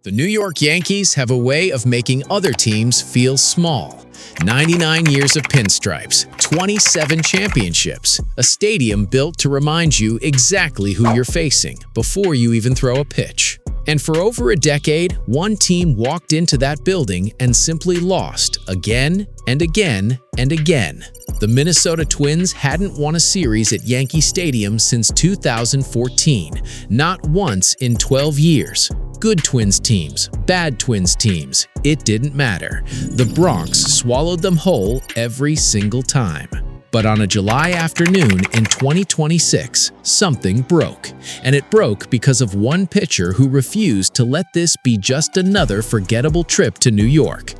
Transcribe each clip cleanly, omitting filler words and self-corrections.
The New York Yankees have a way of making other teams feel small. 99 years of pinstripes, 27 championships, a stadium built to remind you exactly who you're facing before you even throw a pitch. And for over a decade, one team walked into that building and simply lost again and again and again. The Minnesota Twins hadn't won a series at Yankee Stadium since 2014, not once in 12 years. Good Twins teams, bad Twins teams, it didn't matter. The Bronx swallowed them whole every single time. But on a July afternoon in 2026, something broke. And it broke because of one pitcher who refused to let this be just another forgettable trip to New York.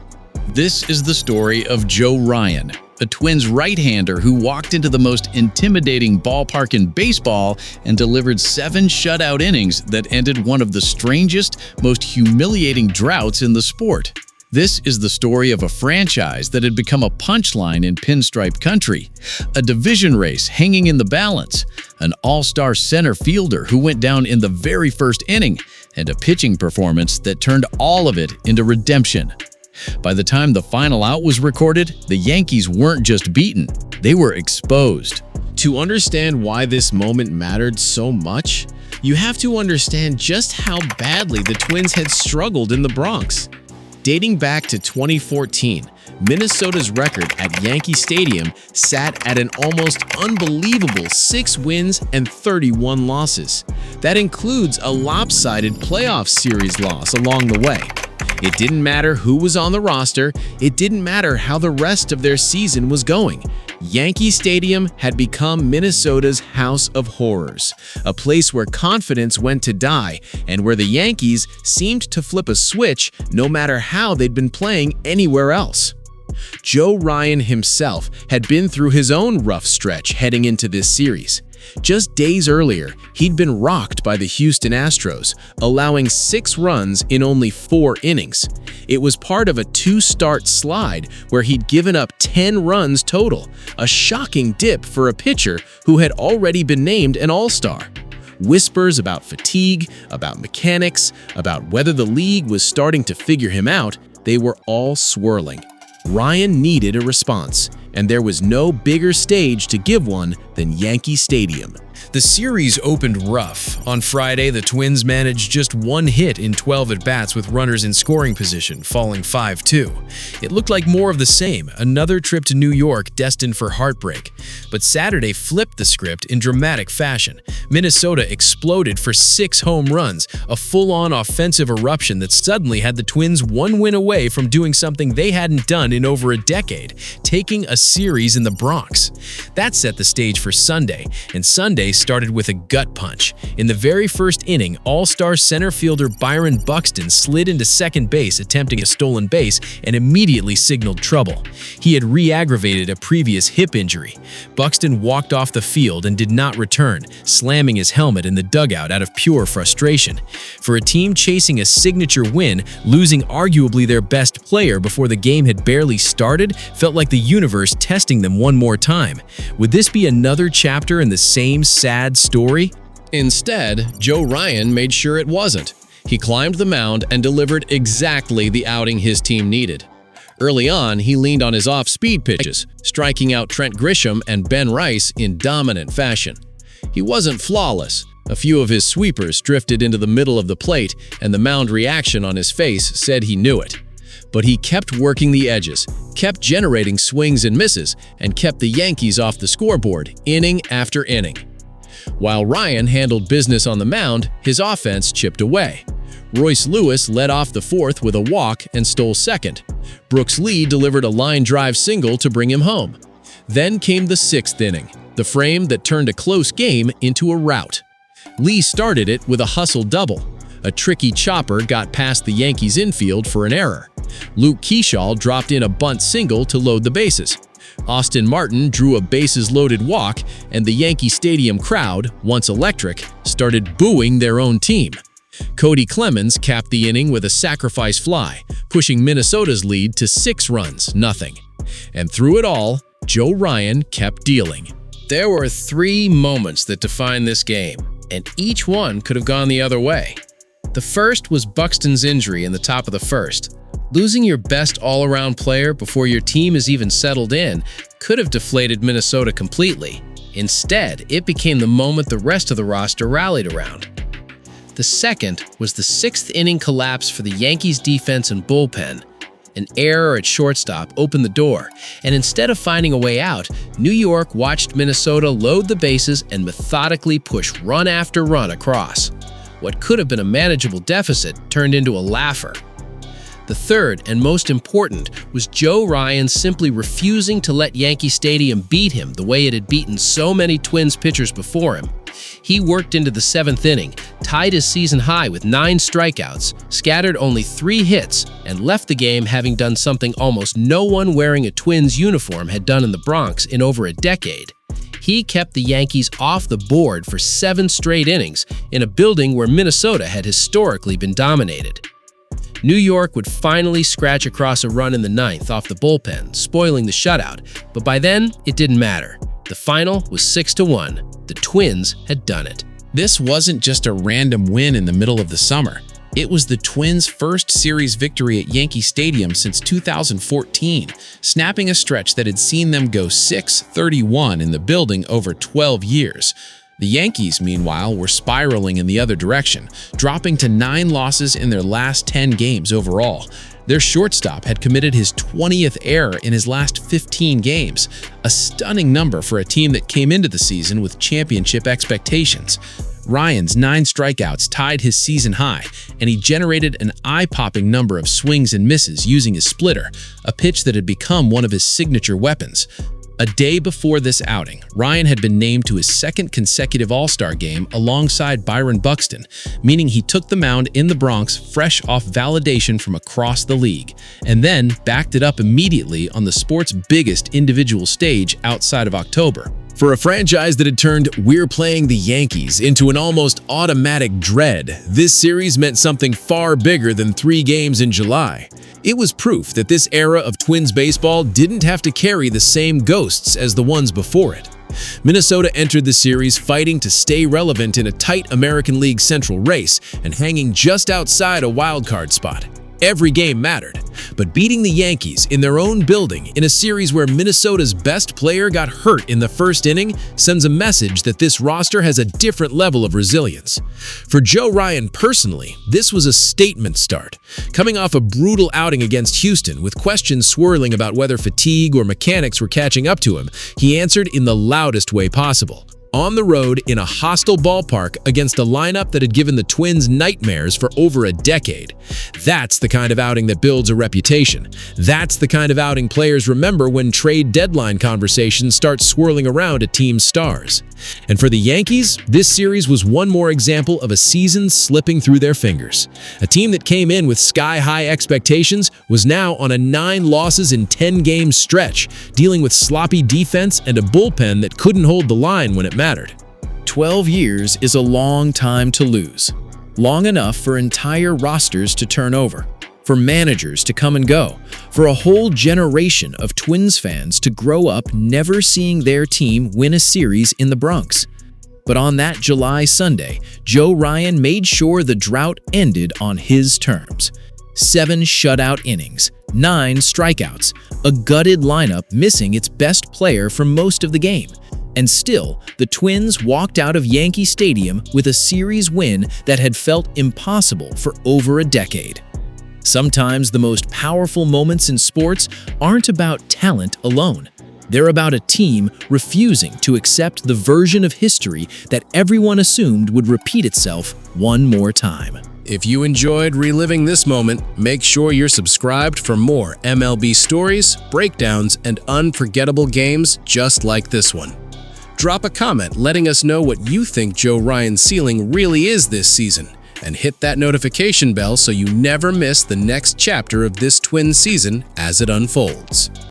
This is the story of Joe Ryan, a Twins right-hander who walked into the most intimidating ballpark in baseball and delivered 7 shutout innings that ended one of the strangest, most humiliating droughts in the sport. This is the story of a franchise that had become a punchline in pinstripe country, a division race hanging in the balance, an all-star center fielder who went down in the very first inning, and a pitching performance that turned all of it into redemption. By the time the final out was recorded, the Yankees weren't just beaten, they were exposed. To understand why this moment mattered so much, you have to understand just how badly the Twins had struggled in the Bronx. Dating back to 2014, Minnesota's record at Yankee Stadium sat at an almost unbelievable 6 wins and 31 losses. That includes a lopsided playoff series loss along the way. It didn't matter who was on the roster, it didn't matter how the rest of their season was going. Yankee Stadium had become Minnesota's house of horrors, a place where confidence went to die and where the Yankees seemed to flip a switch no matter how they'd been playing anywhere else. Joe Ryan himself had been through his own rough stretch heading into this series. Just days earlier, he'd been rocked by the Houston Astros, allowing 6 runs in only 4 innings. It was part of a 2-start slide where he'd given up 10 runs total, a shocking dip for a pitcher who had already been named an all-star. Whispers about fatigue, about mechanics, about whether the league was starting to figure him out, they were all swirling. Ryan needed a response, and there was no bigger stage to give one than Yankee Stadium. The series opened rough. On Friday, the Twins managed just 1 hit in 12 at-bats with runners in scoring position, falling 5-2. It looked like more of the same, another trip to New York destined for heartbreak. But Saturday flipped the script in dramatic fashion. Minnesota exploded for 6 home runs, a full-on offensive eruption that suddenly had the Twins 1 win away from doing something they hadn't done in over a decade, taking a series in the Bronx. That set the stage for Sunday, and Sunday started with a gut punch. In the very first inning, all-star center fielder Byron Buxton slid into second base attempting a stolen base and immediately signaled trouble. He had re-aggravated a previous hip injury. Buxton walked off the field and did not return, slamming his helmet in the dugout out of pure frustration. For a team chasing a signature win, losing arguably their best player before the game had barely started felt like the universe testing them one more time. Would this be another chapter in the same sad story? Instead, Joe Ryan made sure it wasn't. He climbed the mound and delivered exactly the outing his team needed. Early on, he leaned on his off-speed pitches, striking out Trent Grisham and Ben Rice in dominant fashion. He wasn't flawless. A few of his sweepers drifted into the middle of the plate, and the mound reaction on his face said he knew it. But he kept working the edges, kept generating swings and misses, and kept the Yankees off the scoreboard inning after inning. While Ryan handled business on the mound, his offense chipped away. Royce Lewis led off the 4th with a walk and stole second. Brooks Lee delivered a line drive single to bring him home. Then came the 6th inning, the frame that turned a close game into a rout. Lee started it with a hustle double. A tricky chopper got past the Yankees' infield for an error. Luke Keyshaw dropped in a bunt single to load the bases. Austin Martin drew a bases-loaded walk, and the Yankee Stadium crowd, once electric, started booing their own team. Cody Clemens capped the inning with a sacrifice fly, pushing Minnesota's lead to 6 runs, nothing. And through it all, Joe Ryan kept dealing. There were 3 moments that defined this game, and each one could have gone the other way. The first was Buxton's injury in the top of the first. Losing your best all-around player before your team is even settled in could have deflated Minnesota completely. Instead, it became the moment the rest of the roster rallied around. The second was the sixth-inning collapse for the Yankees' defense and bullpen. An error at shortstop opened the door, and instead of finding a way out, New York watched Minnesota load the bases and methodically push run after run across. What could have been a manageable deficit turned into a laugher. The third, and most important, was Joe Ryan simply refusing to let Yankee Stadium beat him the way it had beaten so many Twins pitchers before him. He worked into the seventh inning, tied his season high with 9 strikeouts, scattered only 3 hits, and left the game having done something almost no one wearing a Twins uniform had done in the Bronx in over a decade. He kept the Yankees off the board for 7 straight innings in a building where Minnesota had historically been dominated. New York would finally scratch across a run in the 9th off the bullpen, spoiling the shutout, but by then, it didn't matter. The final was 6-1. The Twins had done it. This wasn't just a random win in the middle of the summer. It was the Twins' first series victory at Yankee Stadium since 2014, snapping a stretch that had seen them go 6-31 in the building over 12 years. The Yankees, meanwhile, were spiraling in the other direction, dropping to 9 losses in their last 10 games overall. Their shortstop had committed his 20th error in his last 15 games, a stunning number for a team that came into the season with championship expectations. Ryan's 9 strikeouts tied his season high, and he generated an eye-popping number of swings and misses using his splitter, a pitch that had become one of his signature weapons. A day before this outing, Ryan had been named to his 2nd consecutive All-Star game alongside Byron Buxton, meaning he took the mound in the Bronx fresh off validation from across the league, and then backed it up immediately on the sport's biggest individual stage outside of October. For a franchise that had turned "we're playing the Yankees" into an almost automatic dread, this series meant something far bigger than 3 games in July. It was proof that this era of Twins baseball didn't have to carry the same ghosts as the ones before it. Minnesota entered the series fighting to stay relevant in a tight American League Central race and hanging just outside a wildcard spot. Every game mattered, but beating the Yankees in their own building in a series where Minnesota's best player got hurt in the first inning sends a message that this roster has a different level of resilience. For Joe Ryan personally, this was a statement start. Coming off a brutal outing against Houston with questions swirling about whether fatigue or mechanics were catching up to him, he answered in the loudest way possible. On the road in a hostile ballpark against a lineup that had given the Twins nightmares for over a decade. That's the kind of outing that builds a reputation. That's the kind of outing players remember when trade deadline conversations start swirling around a team's stars. And for the Yankees, this series was one more example of a season slipping through their fingers. A team that came in with sky-high expectations was now on a 9 losses in 10 game stretch, dealing with sloppy defense and a bullpen that couldn't hold the line when it mattered. 12 years is a long time to lose. Long enough for entire rosters to turn over, for managers to come and go, for a whole generation of Twins fans to grow up never seeing their team win a series in the Bronx. But on that July Sunday, Joe Ryan made sure the drought ended on his terms. 7 shutout innings, 9 strikeouts, a gutted lineup missing its best player for most of the game. And still, the Twins walked out of Yankee Stadium with a series win that had felt impossible for over a decade. Sometimes the most powerful moments in sports aren't about talent alone. They're about a team refusing to accept the version of history that everyone assumed would repeat itself one more time. If you enjoyed reliving this moment, make sure you're subscribed for more MLB stories, breakdowns, and unforgettable games just like this one. Drop a comment letting us know what you think Joe Ryan's ceiling really is this season, and hit that notification bell so you never miss the next chapter of this Twins season as it unfolds.